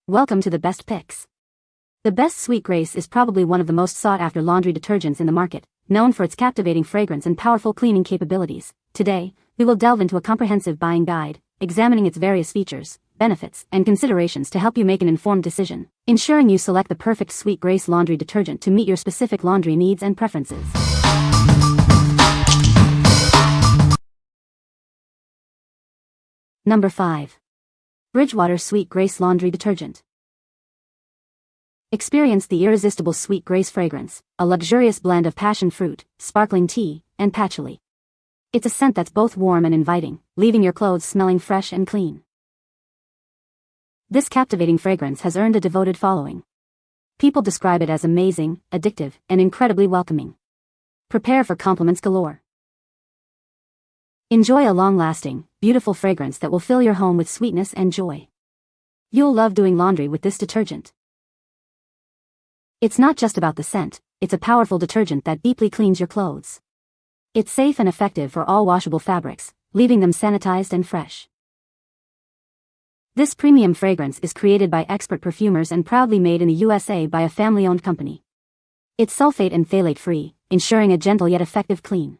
Welcome to the best picks. The best Sweet Grace is probably one of the most sought-after laundry detergents in the market, known for its captivating fragrance and powerful cleaning capabilities. Today, we will delve into a comprehensive buying guide, examining its various features, benefits, and considerations to help you make an informed decision, ensuring you select the perfect Sweet Grace laundry detergent to meet your specific laundry needs and preferences. Number 5. Bridgewater Sweet Grace Laundry Detergent. Experience the irresistible Sweet Grace fragrance, a luxurious blend of passion fruit, sparkling tea, and patchouli. It's a scent that's both warm and inviting, leaving your clothes smelling fresh and clean. This captivating fragrance has earned a devoted following. People describe it as amazing, addictive, and incredibly welcoming. Prepare for compliments galore. Enjoy a long-lasting, beautiful fragrance that will fill your home with sweetness and joy. You'll love doing laundry with this detergent. It's not just about the scent, it's a powerful detergent that deeply cleans your clothes. It's safe and effective for all washable fabrics, leaving them sanitized and fresh. This premium fragrance is created by expert perfumers and proudly made in the USA by a family-owned company. It's sulfate and phthalate-free, ensuring a gentle yet effective clean.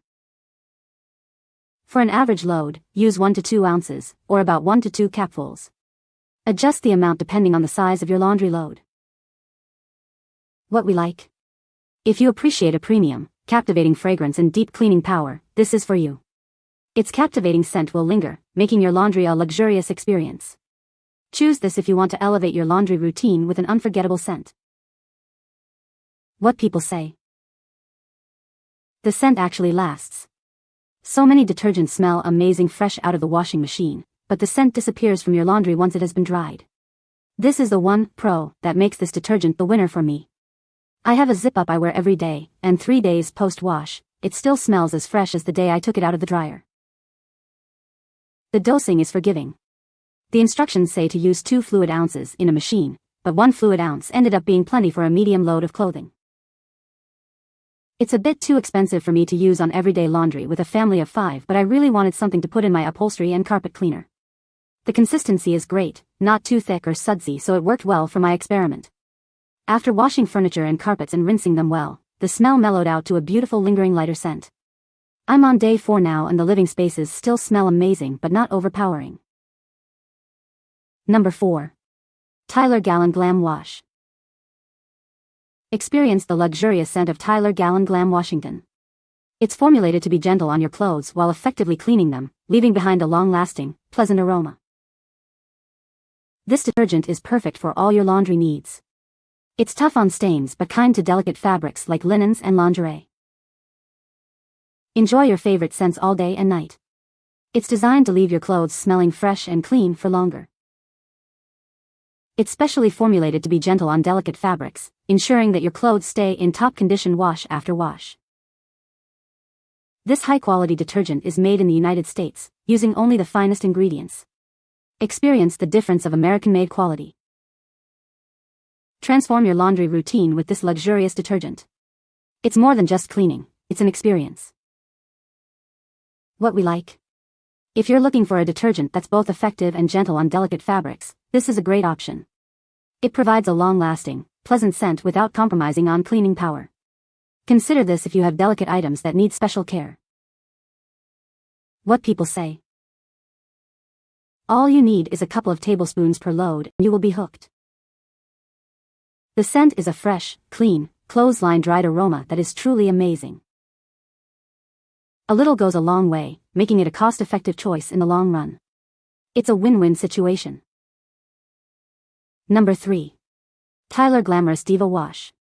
For an average load, use 1 to 2 ounces, or about 1 to 2 capfuls. Adjust the amount depending on the size of your laundry load. What we like. If you appreciate a premium, captivating fragrance and deep cleaning power, this is for you. Its captivating scent will linger, making your laundry a luxurious experience. Choose this if you want to elevate your laundry routine with an unforgettable scent. What people say. The scent actually lasts. So many detergents smell amazing fresh out of the washing machine, but the scent disappears from your laundry once it has been dried. This is the one pro that makes this detergent the winner for me. I have a zip-up I wear every day, and 3 days post-wash, it still smells as fresh as the day I took it out of the dryer. The dosing is forgiving. The instructions say to use 2 fluid ounces in a machine, but 1 fluid ounce ended up being plenty for a medium load of clothing. It's a bit too expensive for me to use on everyday laundry with a family of 5, but I really wanted something to put in my upholstery and carpet cleaner. The consistency is great, not too thick or sudsy, so it worked well for my experiment. After washing furniture and carpets and rinsing them well, the smell mellowed out to a beautiful lingering lighter scent. I'm on day 4 now and the living spaces still smell amazing but not overpowering. Number 4. Tyler Gallon Glam Wash. Experience the luxurious scent of Tyler Gallon Glam Washington. It's formulated to be gentle on your clothes while effectively cleaning them, leaving behind a long-lasting, pleasant aroma. This detergent is perfect for all your laundry needs. It's tough on stains but kind to delicate fabrics like linens and lingerie. Enjoy your favorite scents all day and night. It's designed to leave your clothes smelling fresh and clean for longer. It's specially formulated to be gentle on delicate fabrics, ensuring that your clothes stay in top condition wash after wash. This high-quality detergent is made in the United States, using only the finest ingredients. Experience the difference of American-made quality. Transform your laundry routine with this luxurious detergent. It's more than just cleaning, it's an experience. What we like. If you're looking for a detergent that's both effective and gentle on delicate fabrics, this is a great option. It provides a long-lasting, pleasant scent without compromising on cleaning power. Consider this if you have delicate items that need special care. What people say. All you need is a couple of tablespoons per load and you will be hooked. The scent is a fresh, clean, clothesline-dried aroma that is truly amazing. A little goes a long way, making it a cost-effective choice in the long run. It's a win-win situation. Number 3. Tyler Glamorous Diva Wash.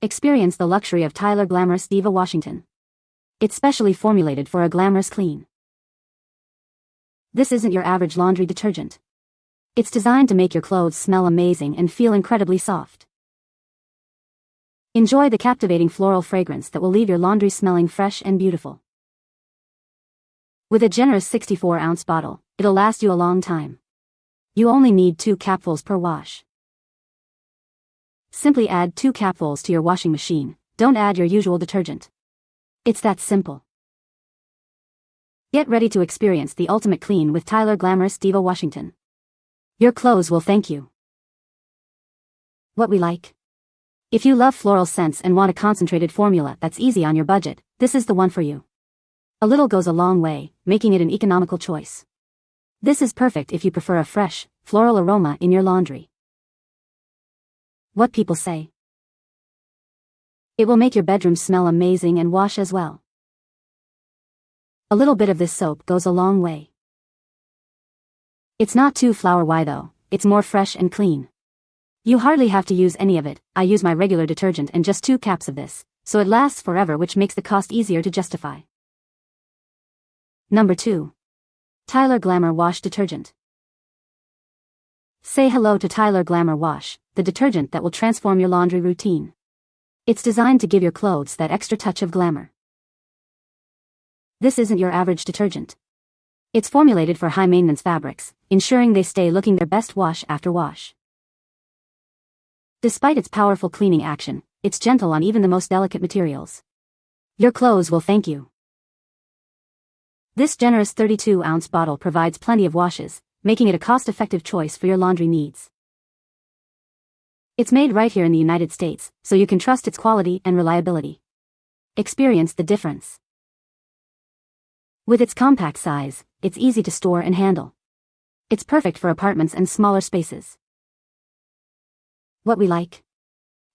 Experience the luxury of Tyler Glamorous Diva Washington. It's specially formulated for a glamorous clean. This isn't your average laundry detergent. It's designed to make your clothes smell amazing and feel incredibly soft. Enjoy the captivating floral fragrance that will leave your laundry smelling fresh and beautiful. With a generous 64-ounce bottle, it'll last you a long time. You only need 2 capfuls per wash. Simply add 2 capfuls to your washing machine, don't add your usual detergent. It's that simple. Get ready to experience the ultimate clean with Tyler Glamorous Diva Washington. Your clothes will thank you. What we like. If you love floral scents and want a concentrated formula that's easy on your budget, this is the one for you. A little goes a long way, making it an economical choice. This is perfect if you prefer a fresh, floral aroma in your laundry. What people say. It will make your bedroom smell amazing and wash as well. A little bit of this soap goes a long way. It's not too flowery though, it's more fresh and clean. You hardly have to use any of it. I use my regular detergent and just 2 caps of this, so it lasts forever, which makes the cost easier to justify. Number 2. Tyler Glamour Wash Detergent. Say hello to Tyler Glamour Wash, the detergent that will transform your laundry routine. It's designed to give your clothes that extra touch of glamour. This isn't your average detergent. It's formulated for high-maintenance fabrics, ensuring they stay looking their best wash after wash. Despite its powerful cleaning action, it's gentle on even the most delicate materials. Your clothes will thank you. This generous 32-ounce bottle provides plenty of washes, making it a cost-effective choice for your laundry needs. It's made right here in the United States, so you can trust its quality and reliability. Experience the difference. With its compact size, it's easy to store and handle. It's perfect for apartments and smaller spaces. What we like.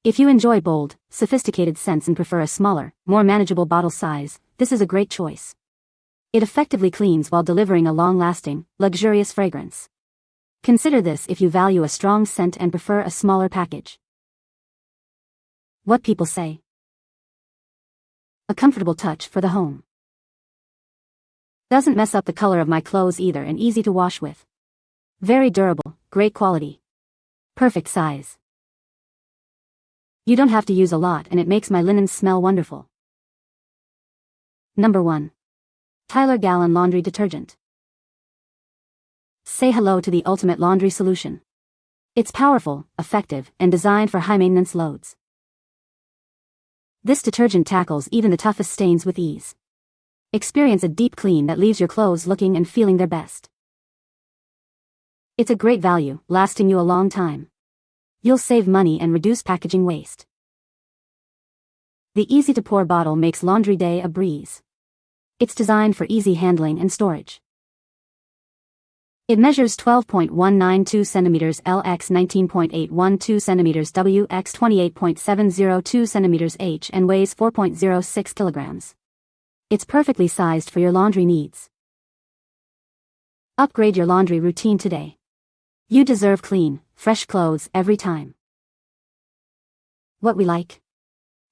If you enjoy bold, sophisticated scents and prefer a smaller, more manageable bottle size, this is a great choice. It effectively cleans while delivering a long-lasting, luxurious fragrance. Consider this if you value a strong scent and prefer a smaller package. What people say. A comfortable touch for the home. Doesn't mess up the color of my clothes either and easy to wash with. Very durable, great quality. Perfect size. You don't have to use a lot and it makes my linens smell wonderful. Number 1. Tyler Gallon Laundry Detergent. Say hello to the ultimate laundry solution. It's powerful, effective, and designed for high-maintenance loads. This detergent tackles even the toughest stains with ease. Experience a deep clean that leaves your clothes looking and feeling their best. It's a great value, lasting you a long time. You'll save money and reduce packaging waste. The easy-to-pour bottle makes laundry day a breeze. It's designed for easy handling and storage. It measures 12.192 centimeters L x 19.812 centimeters W x 28.702 centimeters H and weighs 4.06 kilograms. It's perfectly sized for your laundry needs. Upgrade your laundry routine today. You deserve clean, fresh clothes every time. What we like.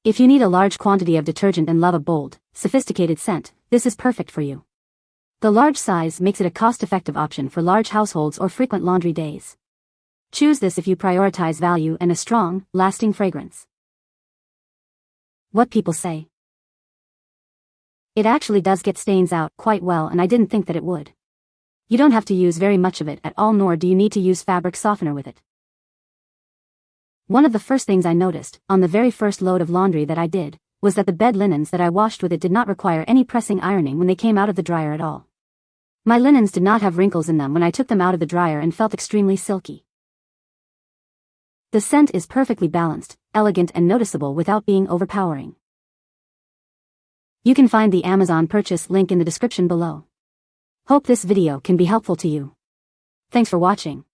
If you need a large quantity of detergent and love a bold, sophisticated scent, this is perfect for you. The large size makes it a cost-effective option for large households or frequent laundry days. Choose this if you prioritize value and a strong, lasting fragrance. What people say. It actually does get stains out quite well, and I didn't think that it would. You don't have to use very much of it at all, nor do you need to use fabric softener with it. One of the first things I noticed, on the very first load of laundry that I did, was that the bed linens that I washed with it did not require any pressing ironing when they came out of the dryer at all. My linens did not have wrinkles in them when I took them out of the dryer and felt extremely silky. The scent is perfectly balanced, elegant and noticeable without being overpowering. You can find the Amazon purchase link in the description below. Hope this video can be helpful to you. Thanks for watching.